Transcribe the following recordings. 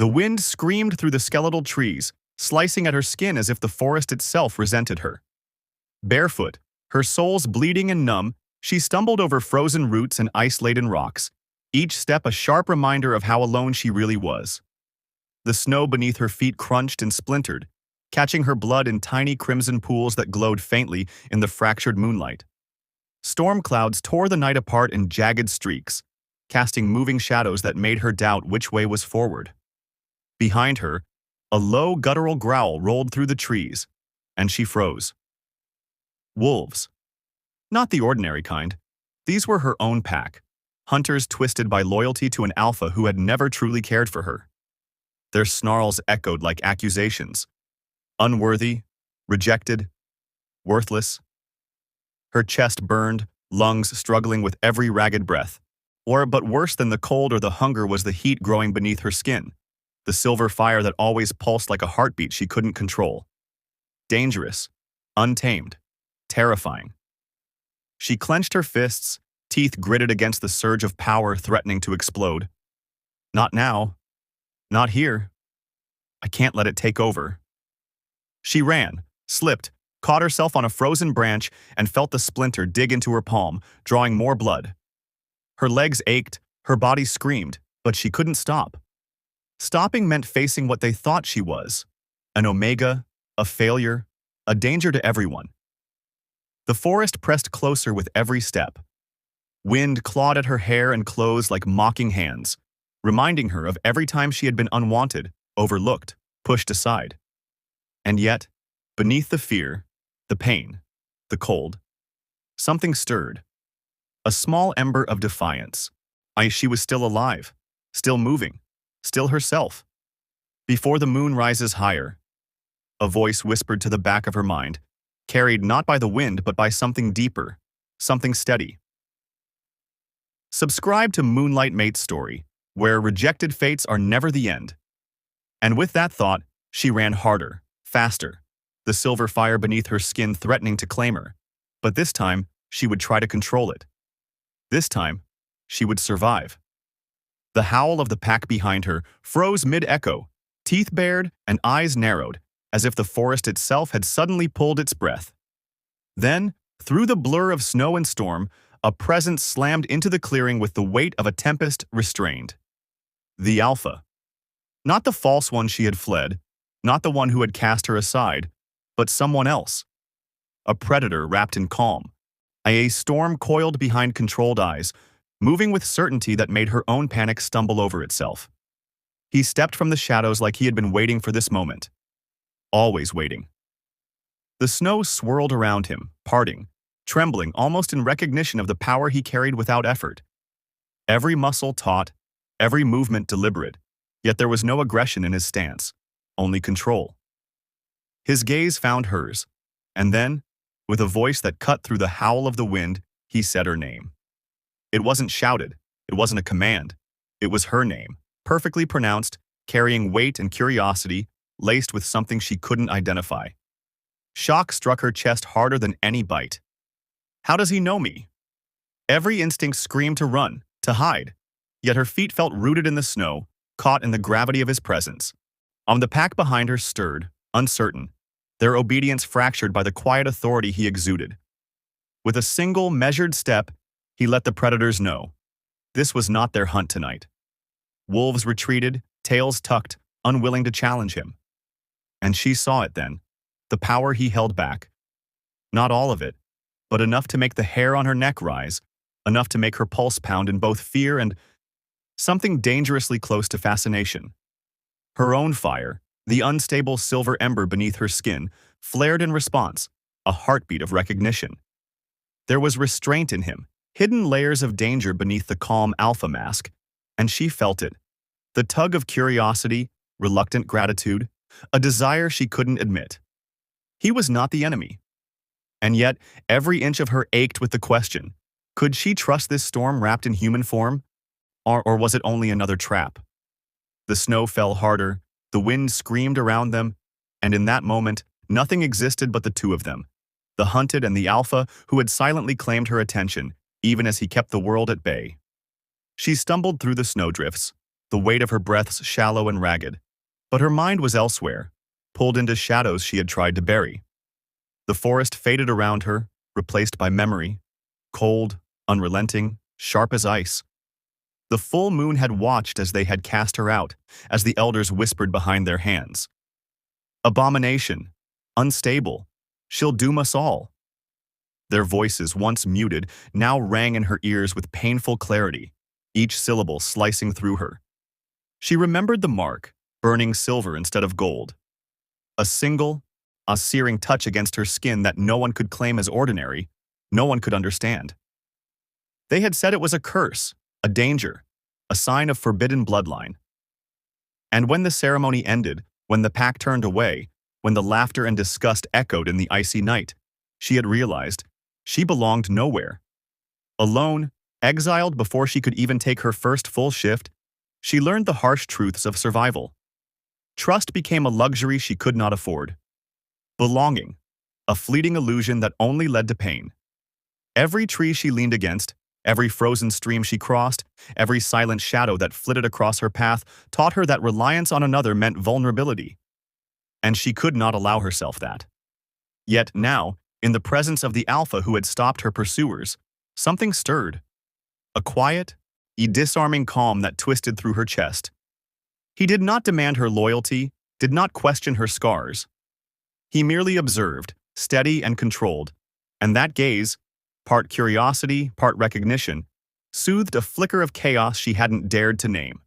The wind screamed through the skeletal trees, slicing at her skin as if the forest itself resented her. Barefoot, her soles bleeding and numb, she stumbled over frozen roots and ice-laden rocks, each step a sharp reminder of how alone she really was. The snow beneath her feet crunched and splintered, catching her blood in tiny crimson pools that glowed faintly in the fractured moonlight. Storm clouds tore the night apart in jagged streaks, casting moving shadows that made her doubt which way was forward. Behind her, a low guttural growl rolled through the trees, and she froze. Wolves. Not the ordinary kind. These were her own pack, hunters twisted by loyalty to an alpha who had never truly cared for her. Their snarls echoed like accusations. Unworthy, rejected, worthless. Her chest burned, lungs struggling with every ragged breath. But worse than the cold or the hunger was the heat growing beneath her skin, the silver fire that always pulsed like a heartbeat she couldn't control. Dangerous, untamed, terrifying. She clenched her fists, teeth gritted against the surge of power threatening to explode. Not now. Not here. I can't let it take over. She ran, slipped, caught herself on a frozen branch, and felt the splinter dig into her palm, drawing more blood. Her legs ached, her body screamed, but she couldn't stop. Stopping meant facing what they thought she was: an omega, a failure, a danger to everyone. The forest pressed closer with every step. Wind clawed at her hair and clothes like mocking hands, reminding her of every time she had been unwanted, overlooked, pushed aside. And yet, beneath the fear, the pain, the cold, something stirred. A small ember of defiance. She was still alive, still moving, still herself. Before the moon rises higher, a voice whispered to the back of her mind, carried not by the wind but by something deeper, something steady. Subscribe to Moonlight Mate's story, where rejected fates are never the end. And with that thought, she ran harder, faster, the silver fire beneath her skin threatening to claim her. But this time, she would try to control it. This time, she would survive. The howl of the pack behind her froze mid-echo, teeth bared and eyes narrowed, as if the forest itself had suddenly pulled its breath. Then, through the blur of snow and storm, a presence slammed into the clearing with the weight of a tempest restrained. The Alpha. Not the false one she had fled, not the one who had cast her aside, but someone else. A predator wrapped in calm. A storm coiled behind controlled eyes, moving with certainty that made her own panic stumble over itself. He stepped from the shadows like he had been waiting for this moment. Always waiting. The snow swirled around him, parting, trembling almost in recognition of the power he carried without effort. Every muscle taut, every movement deliberate, yet there was no aggression in his stance, only control. His gaze found hers, and then, with a voice that cut through the howl of the wind, he said her name. It wasn't shouted, it wasn't a command. It was her name, perfectly pronounced, carrying weight and curiosity, laced with something she couldn't identify. Shock struck her chest harder than any bite. How does he know me? Every instinct screamed to run, to hide, yet her feet felt rooted in the snow, caught in the gravity of his presence. The pack behind her stirred, uncertain, their obedience fractured by the quiet authority he exuded. With a single, measured step, he let the predators know. This was not their hunt tonight. Wolves retreated, tails tucked, unwilling to challenge him. And she saw it then, the power he held back. Not all of it, but enough to make the hair on her neck rise, enough to make her pulse pound in both fear and something dangerously close to fascination. Her own fire, the unstable silver ember beneath her skin, flared in response, a heartbeat of recognition. There was restraint in him, hidden layers of danger beneath the calm alpha mask, and she felt it. The tug of curiosity, reluctant gratitude, a desire she couldn't admit. He was not the enemy. And yet, every inch of her ached with the question, could she trust this storm wrapped in human form? Or was it only another trap? The snow fell harder, the wind screamed around them, and in that moment, nothing existed but the two of them, the hunted and the alpha who had silently claimed her attention, even as he kept the world at bay. She stumbled through the snowdrifts, the weight of her breaths shallow and ragged. But her mind was elsewhere, pulled into shadows she had tried to bury. The forest faded around her, replaced by memory, cold, unrelenting, sharp as ice. The full moon had watched as they had cast her out, as the elders whispered behind their hands. Abomination, unstable, she'll doom us all. Their voices, once muted, now rang in her ears with painful clarity, each syllable slicing through her. She remembered the mark, burning silver instead of gold. A single, a searing touch against her skin that no one could claim as ordinary, no one could understand. They had said it was a curse, a danger, a sign of forbidden bloodline. And when the ceremony ended, when the pack turned away, when the laughter and disgust echoed in the icy night, she had realized she belonged nowhere. Alone, exiled before she could even take her first full shift, she learned the harsh truths of survival. Trust became a luxury she could not afford. Belonging, a fleeting illusion that only led to pain. Every tree she leaned against, every frozen stream she crossed, every silent shadow that flitted across her path taught her that reliance on another meant vulnerability. And she could not allow herself that. Yet now, in the presence of the alpha who had stopped her pursuers, something stirred. A quiet, disarming calm that twisted through her chest. He did not demand her loyalty, did not question her scars. He merely observed, steady and controlled, and that gaze, part curiosity, part recognition, soothed a flicker of chaos she hadn't dared to name.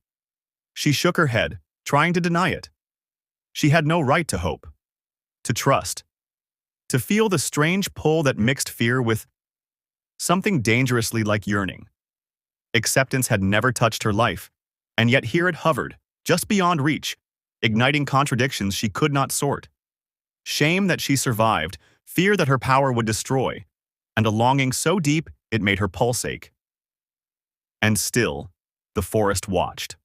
She shook her head, trying to deny it. She had no right to hope, to trust, to feel the strange pull that mixed fear with something dangerously like yearning. Acceptance had never touched her life, and yet here it hovered, just beyond reach, igniting contradictions she could not sort. Shame that she survived, fear that her power would destroy, and a longing so deep it made her pulse ache. And still, the forest watched.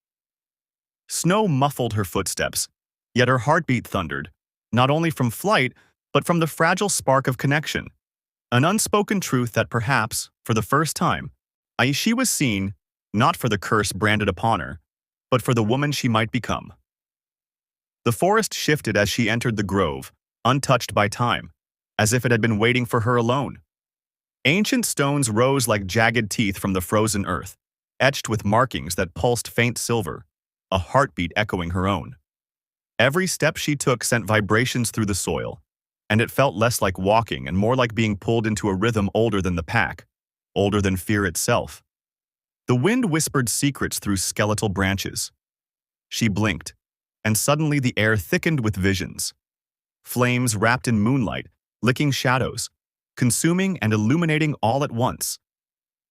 Snow muffled her footsteps, yet her heartbeat thundered, not only from flight, but from the fragile spark of connection. An unspoken truth that perhaps, for the first time, she was seen, not for the curse branded upon her, but for the woman she might become. The forest shifted as she entered the grove, untouched by time, as if it had been waiting for her alone. Ancient stones rose like jagged teeth from the frozen earth, etched with markings that pulsed faint silver, a heartbeat echoing her own. Every step she took sent vibrations through the soil, and it felt less like walking and more like being pulled into a rhythm older than the pack, older than fear itself. The wind whispered secrets through skeletal branches. She blinked, and suddenly the air thickened with visions. Flames wrapped in moonlight, licking shadows, consuming and illuminating all at once.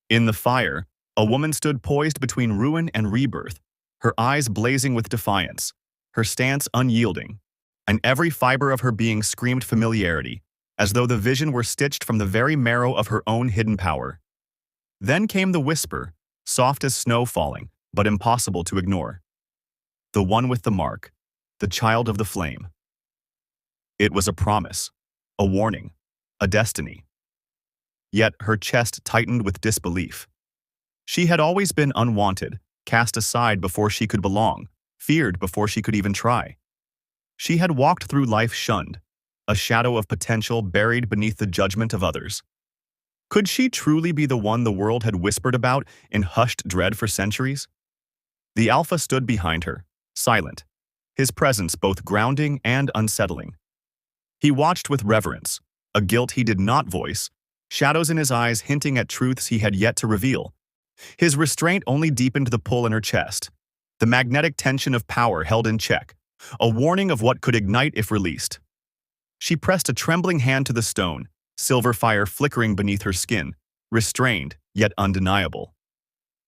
In the fire, a woman stood poised between ruin and rebirth, her eyes blazing with defiance, her stance unyielding, and every fiber of her being screamed familiarity, as though the vision were stitched from the very marrow of her own hidden power. Then came the whisper, soft as snow falling, but impossible to ignore. The one with the mark, the child of the flame. It was a promise, a warning, a destiny. Yet her chest tightened with disbelief. She had always been unwanted, cast aside before she could belong, feared before she could even try. She had walked through life shunned, a shadow of potential buried beneath the judgment of others. Could she truly be the one the world had whispered about in hushed dread for centuries? The Alpha stood behind her, silent, his presence both grounding and unsettling. He watched with reverence, a guilt he did not voice, shadows in his eyes hinting at truths he had yet to reveal. His restraint only deepened the pull in her chest, the magnetic tension of power held in check, a warning of what could ignite if released. She pressed a trembling hand to the stone, silver fire flickering beneath her skin, restrained yet undeniable.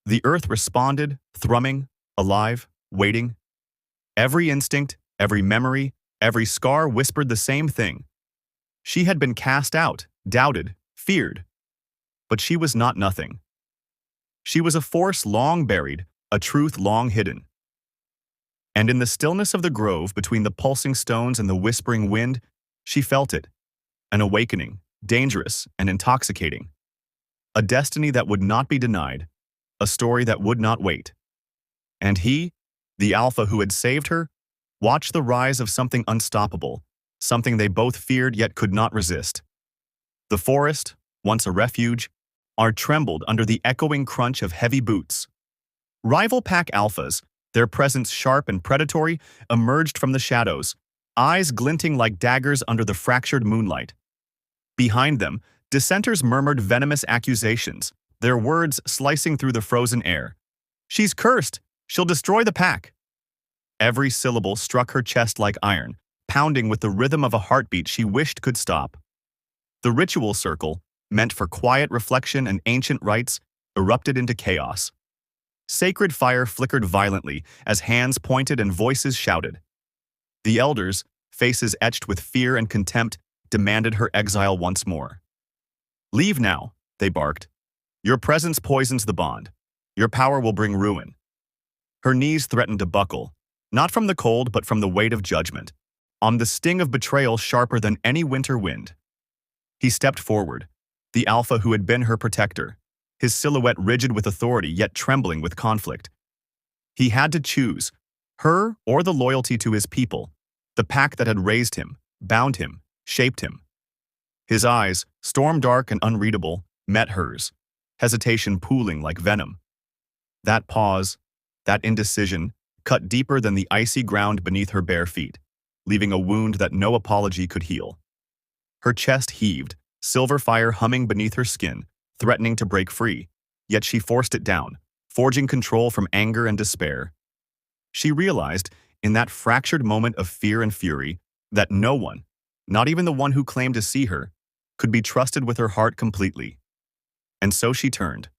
The earth responded, thrumming, alive, waiting. Every instinct, every memory, every scar whispered the same thing. She had been cast out, doubted, feared. But she was not nothing. She was a force long buried, a truth long hidden. And in the stillness of the grove between the pulsing stones and the whispering wind, she felt it, an awakening, dangerous and intoxicating. A destiny that would not be denied, a story that would not wait. And he, The alpha who had saved her watched the rise of something unstoppable, something they both feared yet could not resist. The forest, once a refuge, trembled under the echoing crunch of heavy boots. Rival pack alphas, their presence sharp and predatory, emerged from the shadows, eyes glinting like daggers under the fractured moonlight. Behind them, dissenters murmured venomous accusations, their words slicing through the frozen air. "She's cursed! She'll destroy the pack!" Every syllable struck her chest like iron, pounding with the rhythm of a heartbeat she wished could stop. The ritual circle, meant for quiet reflection and ancient rites, erupted into chaos. Sacred fire flickered violently as hands pointed and voices shouted. The elders, faces etched with fear and contempt, demanded her exile once more. "Leave now," they barked. "Your presence poisons the bond. Your power will bring ruin." Her knees threatened to buckle, not from the cold but from the weight of judgment, on the sting of betrayal sharper than any winter wind. He stepped forward, the alpha who had been her protector, his silhouette rigid with authority yet trembling with conflict. He had to choose, her or the loyalty to his people, the pack that had raised him, bound him, shaped him. His eyes, storm-dark and unreadable, met hers, hesitation pooling like venom. That pause, that indecision, cut deeper than the icy ground beneath her bare feet, leaving a wound that no apology could heal. Her chest heaved, silver fire humming beneath her skin, threatening to break free, yet she forced it down, forging control from anger and despair. She realized, in that fractured moment of fear and fury, that no one, not even the one who claimed to see her, could be trusted with her heart completely. And so she turned,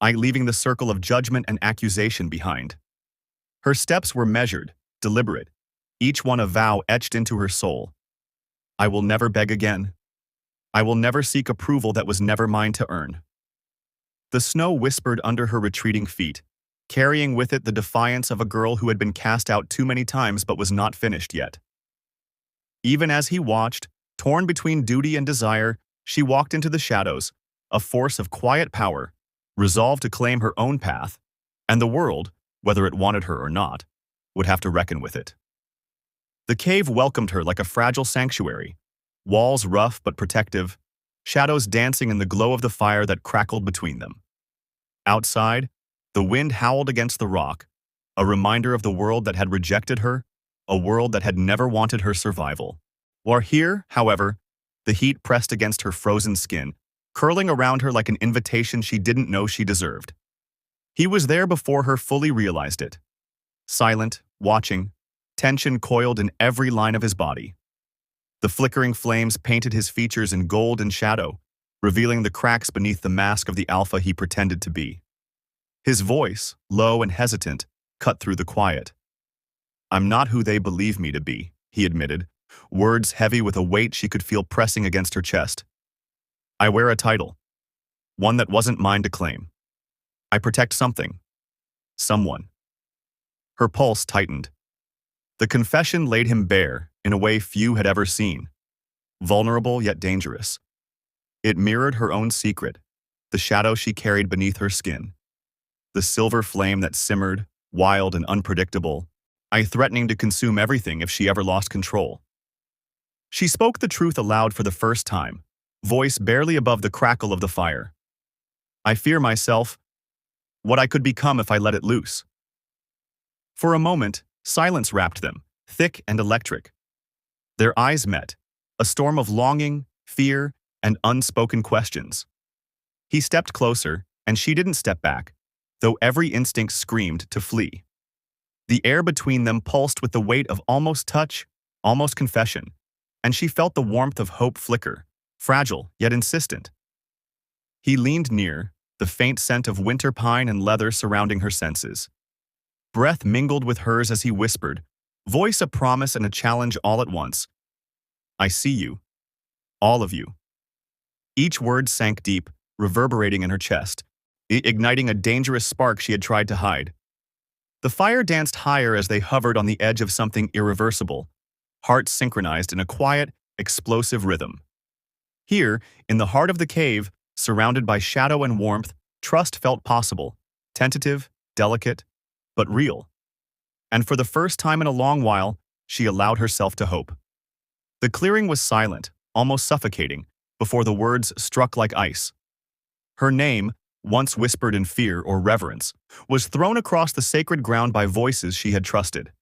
leaving the circle of judgment and accusation behind. Her steps were measured, deliberate, each one a vow etched into her soul. "I will never beg again. I will never seek approval that was never mine to earn." The snow whispered under her retreating feet, carrying with it the defiance of a girl who had been cast out too many times but was not finished yet. Even as he watched, torn between duty and desire, she walked into the shadows, a force of quiet power, resolved to claim her own path, and the world, whether it wanted her or not, would have to reckon with it. The cave welcomed her like a fragile sanctuary, walls rough but protective, shadows dancing in the glow of the fire that crackled between them. Outside, the wind howled against the rock, a reminder of the world that had rejected her, a world that had never wanted her survival. While here, however, the heat pressed against her frozen skin, curling around her like an invitation she didn't know she deserved. He was there before her fully realized it. Silent, watching, tension coiled in every line of his body. The flickering flames painted his features in gold and shadow, revealing the cracks beneath the mask of the alpha he pretended to be. His voice, low and hesitant, cut through the quiet. "I'm not who they believe me to be," he admitted, words heavy with a weight she could feel pressing against her chest. "I wear a title, one that wasn't mine to claim. I protect something, someone." Her pulse tightened. The confession laid him bare in a way few had ever seen, vulnerable yet dangerous. It mirrored her own secret, the shadow she carried beneath her skin, the silver flame that simmered, wild and unpredictable, threatening to consume everything if she ever lost control. She spoke the truth aloud for the first time, voice barely above the crackle of the fire. "I fear myself, what I could become if I let it loose." For a moment, silence wrapped them, thick and electric. Their eyes met, a storm of longing, fear, and unspoken questions. He stepped closer, and she didn't step back, though every instinct screamed to flee. The air between them pulsed with the weight of almost touch, almost confession, and she felt the warmth of hope flicker, fragile yet insistent. He leaned near, the faint scent of winter pine and leather surrounding her senses. Breath mingled with hers as he whispered, voice a promise and a challenge all at once. "I see you. All of you." Each word sank deep, reverberating in her chest, igniting a dangerous spark she had tried to hide. The fire danced higher as they hovered on the edge of something irreversible, hearts synchronized in a quiet, explosive rhythm. Here, in the heart of the cave, surrounded by shadow and warmth, trust felt possible, tentative, delicate, but real. and for the first time in a long while, she allowed herself to hope. The clearing was silent, almost suffocating, before the words struck like ice. Her name, once whispered in fear or reverence, was thrown across the sacred ground by voices she had trusted.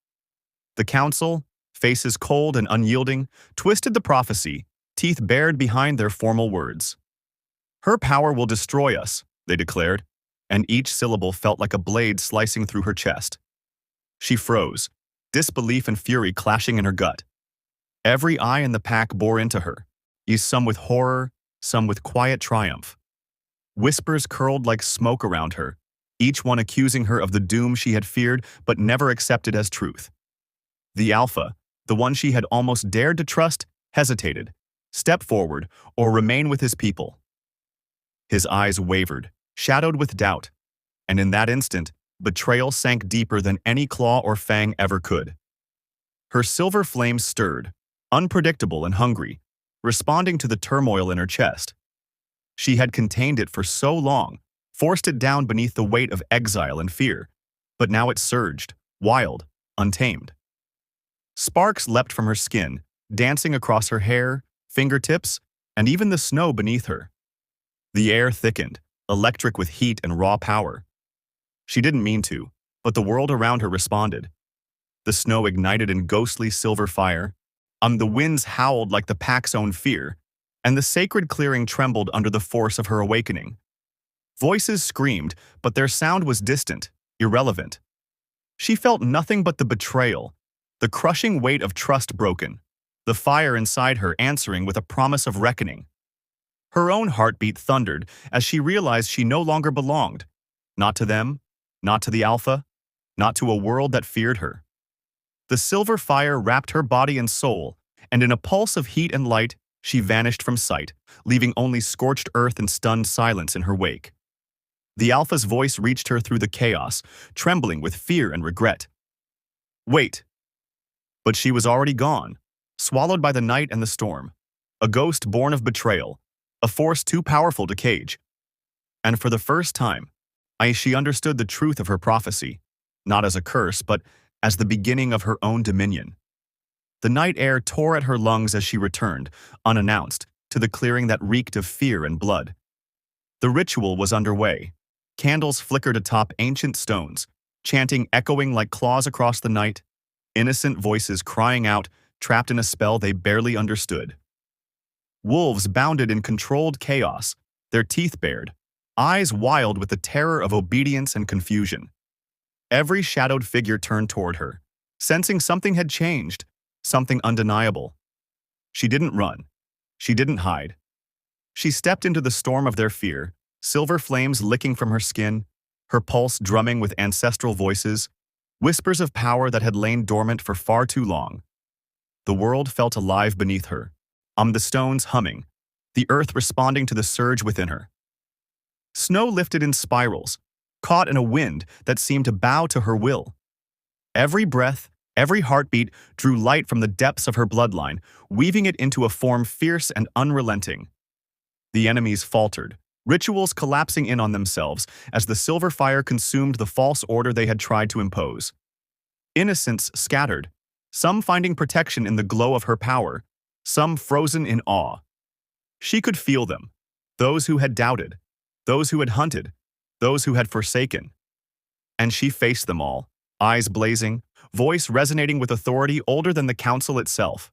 The council, faces cold and unyielding, twisted the prophecy, teeth bared behind their formal words. "Her power will destroy us," they declared, and each syllable felt like a blade slicing through her chest. She froze, disbelief and fury clashing in her gut. Every eye in the pack bore into her, some with horror, some with quiet triumph. Whispers curled like smoke around her, each one accusing her of the doom she had feared but never accepted as truth. The Alpha, the one she had almost dared to trust, hesitated, step forward, or remain with his people. His eyes wavered, shadowed with doubt, and in that instant, betrayal sank deeper than any claw or fang ever could. Her silver flames stirred, unpredictable and hungry, responding to the turmoil in her chest. She had contained it for so long, forced it down beneath the weight of exile and fear, but now it surged, wild, untamed. Sparks leapt from her skin, dancing across her hair, fingertips, and even the snow beneath her. The air thickened, electric with heat and raw power. She didn't mean to, but the world around her responded. The snow ignited in ghostly silver fire, the winds howled like the pack's own fear, and the sacred clearing trembled under the force of her awakening. Voices screamed, but their sound was distant, irrelevant. She felt nothing but the betrayal, the crushing weight of trust broken, the fire inside her answering with a promise of reckoning. Her own heartbeat thundered as she realized she no longer belonged, not to them, not to the Alpha, not to a world that feared her. The silver fire wrapped her body and soul, and in a pulse of heat and light, she vanished from sight, leaving only scorched earth and stunned silence in her wake. The Alpha's voice reached her through the chaos, trembling with fear and regret. "Wait!" But she was already gone, swallowed by the night and the storm, a ghost born of betrayal, a force too powerful to cage. And for the first time, she understood the truth of her prophecy, not as a curse, but as the beginning of her own dominion. The night air tore at her lungs as she returned, unannounced, to the clearing that reeked of fear and blood. The ritual was underway. Candles flickered atop ancient stones, chanting echoing like claws across the night, innocent voices crying out, trapped in a spell they barely understood. Wolves bounded in controlled chaos, their teeth bared, eyes wild with the terror of obedience and confusion. Every shadowed figure turned toward her, sensing something had changed, something undeniable. She didn't run. She didn't hide. She stepped into the storm of their fear, silver flames licking from her skin, her pulse drumming with ancestral voices, whispers of power that had lain dormant for far too long. The world felt alive beneath her, the stones humming, the earth responding to the surge within her. Snow lifted in spirals, caught in a wind that seemed to bow to her will. Every breath, every heartbeat drew light from the depths of her bloodline, weaving it into a form fierce and unrelenting. The enemies faltered, rituals collapsing in on themselves as the silver fire consumed the false order they had tried to impose. Innocents scattered, some finding protection in the glow of her power, some frozen in awe. She could feel them, those who had doubted, those who had hunted, those who had forsaken. And she faced them all, eyes blazing, voice resonating with authority older than the council itself.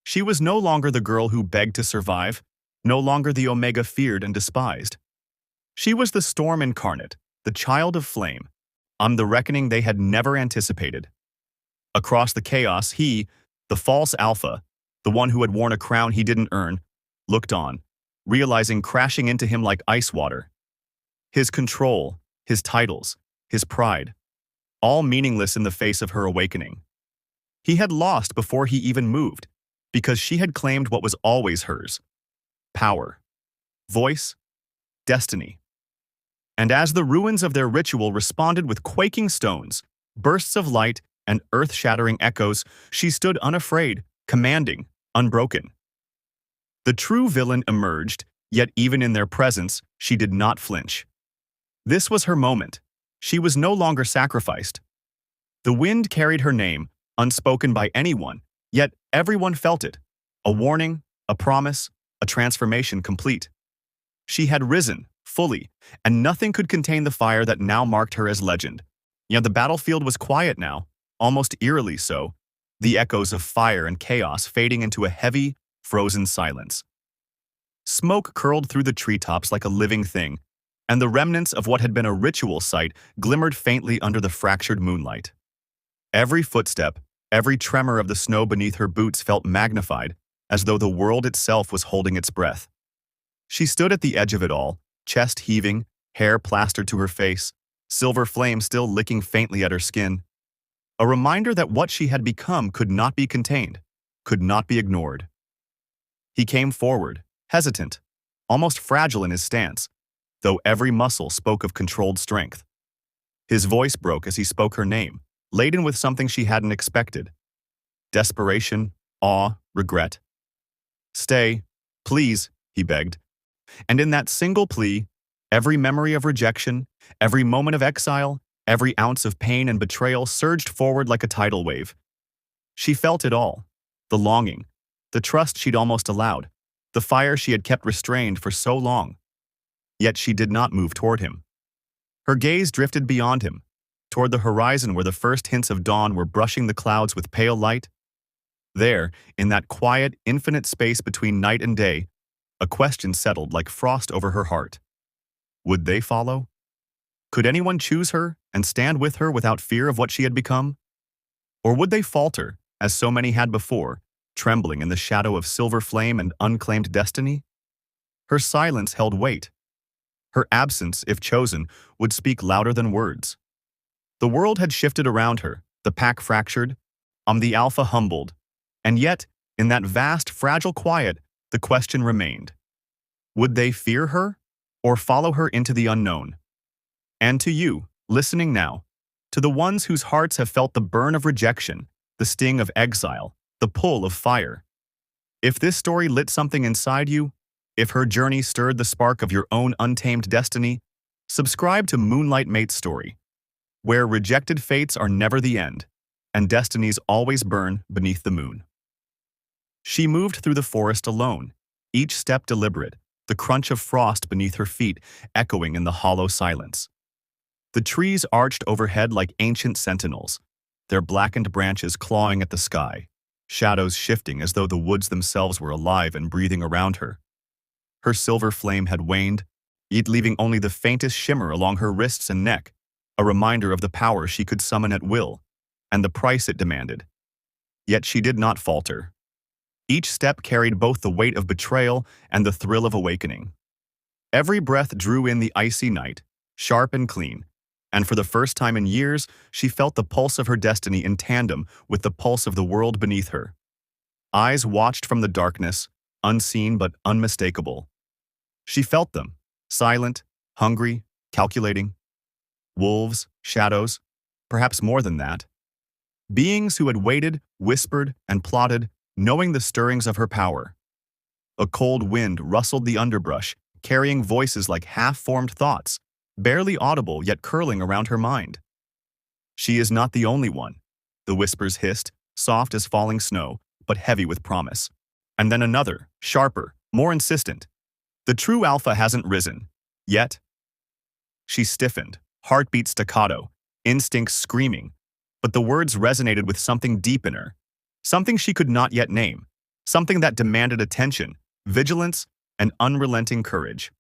She was no longer the girl who begged to survive, no longer the Omega feared and despised. She was the storm incarnate, the child of flame, the reckoning they had never anticipated. Across the chaos, he, the false Alpha, the one who had worn a crown he didn't earn, looked on, realizing crashing into him like ice water. His control, his titles, his pride, all meaningless in the face of her awakening. He had lost before he even moved, because she had claimed what was always hers: power, voice, destiny. And as the ruins of their ritual responded with quaking stones, bursts of light, and earth-shattering echoes, she stood unafraid, commanding, unbroken. The true villain emerged, yet even in their presence, she did not flinch. This was her moment. She was no longer sacrificed. The wind carried her name, unspoken by anyone, yet everyone felt it. A warning, a promise, a transformation complete. She had risen, fully, and nothing could contain the fire that now marked her as legend. Yet the battlefield was quiet now, almost eerily so, the echoes of fire and chaos fading into a heavy, frozen silence. Smoke curled through the treetops like a living thing, and the remnants of what had been a ritual site glimmered faintly under the fractured moonlight. Every footstep, every tremor of the snow beneath her boots felt magnified, as though the world itself was holding its breath. She stood at the edge of it all, chest heaving, hair plastered to her face, silver flame still licking faintly at her skin. A reminder that what she had become could not be contained, could not be ignored. He came forward, hesitant, almost fragile in his stance, though every muscle spoke of controlled strength. His voice broke as he spoke her name, laden with something she hadn't expected. Desperation, awe, regret. "Stay, please," he begged. And in that single plea, every memory of rejection, every moment of exile, every ounce of pain and betrayal surged forward like a tidal wave. She felt it all, the longing, the trust she'd almost allowed, the fire she had kept restrained for so long. Yet she did not move toward him. Her gaze drifted beyond him, toward the horizon where the first hints of dawn were brushing the clouds with pale light. There, in that quiet, infinite space between night and day, a question settled like frost over her heart. Would they follow? Could anyone choose her and stand with her without fear of what she had become? Or would they falter, as so many had before, trembling in the shadow of silver flame and unclaimed destiny? Her silence held weight. Her absence, if chosen, would speak louder than words. The world had shifted around her, the pack fractured, the alpha humbled, and yet, in that vast, fragile quiet, the question remained. Would they fear her, or follow her into the unknown? And to you, listening now, to the ones whose hearts have felt the burn of rejection, the sting of exile, the pull of fire. If this story lit something inside you, if her journey stirred the spark of your own untamed destiny, subscribe to Moonlight Mate's story, where rejected fates are never the end, and destinies always burn beneath the moon. She moved through the forest alone, each step deliberate, the crunch of frost beneath her feet echoing in the hollow silence. The trees arched overhead like ancient sentinels, their blackened branches clawing at the sky, shadows shifting as though the woods themselves were alive and breathing around her. Her silver flame had waned, yet leaving only the faintest shimmer along her wrists and neck, a reminder of the power she could summon at will, and the price it demanded. Yet she did not falter. Each step carried both the weight of betrayal and the thrill of awakening. Every breath drew in the icy night, sharp and clean, and for the first time in years, she felt the pulse of her destiny in tandem with the pulse of the world beneath her. Eyes watched from the darkness, unseen but unmistakable. She felt them, silent, hungry, calculating. Wolves, shadows, perhaps more than that. Beings who had waited, whispered, and plotted, knowing the stirrings of her power. A cold wind rustled the underbrush, carrying voices like half-formed thoughts, barely audible yet curling around her mind. She is not the only one, the whispers hissed, soft as falling snow, but heavy with promise. And then another, sharper, more insistent. The true alpha hasn't risen, yet. She stiffened, heartbeat staccato, instincts screaming, but the words resonated with something deep in her, something she could not yet name, something that demanded attention, vigilance, and unrelenting courage.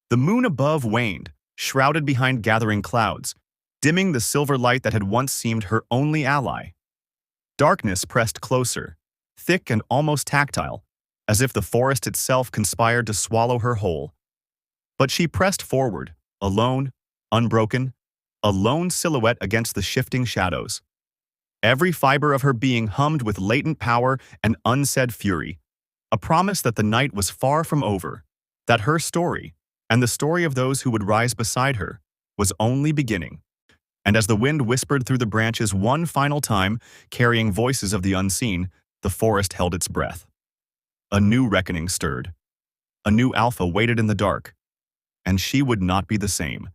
The moon above waned, shrouded behind gathering clouds, dimming the silver light that had once seemed her only ally. Darkness pressed closer, thick and almost tactile, as if the forest itself conspired to swallow her whole. But she pressed forward, alone, unbroken, a lone silhouette against the shifting shadows. Every fiber of her being hummed with latent power and unsaid fury, a promise that the night was far from over, that her story, and the story of those who would rise beside her, was only beginning. And as the wind whispered through the branches one final time, carrying voices of the unseen, the forest held its breath. A new reckoning stirred. A new alpha waited in the dark, and she would not be the same.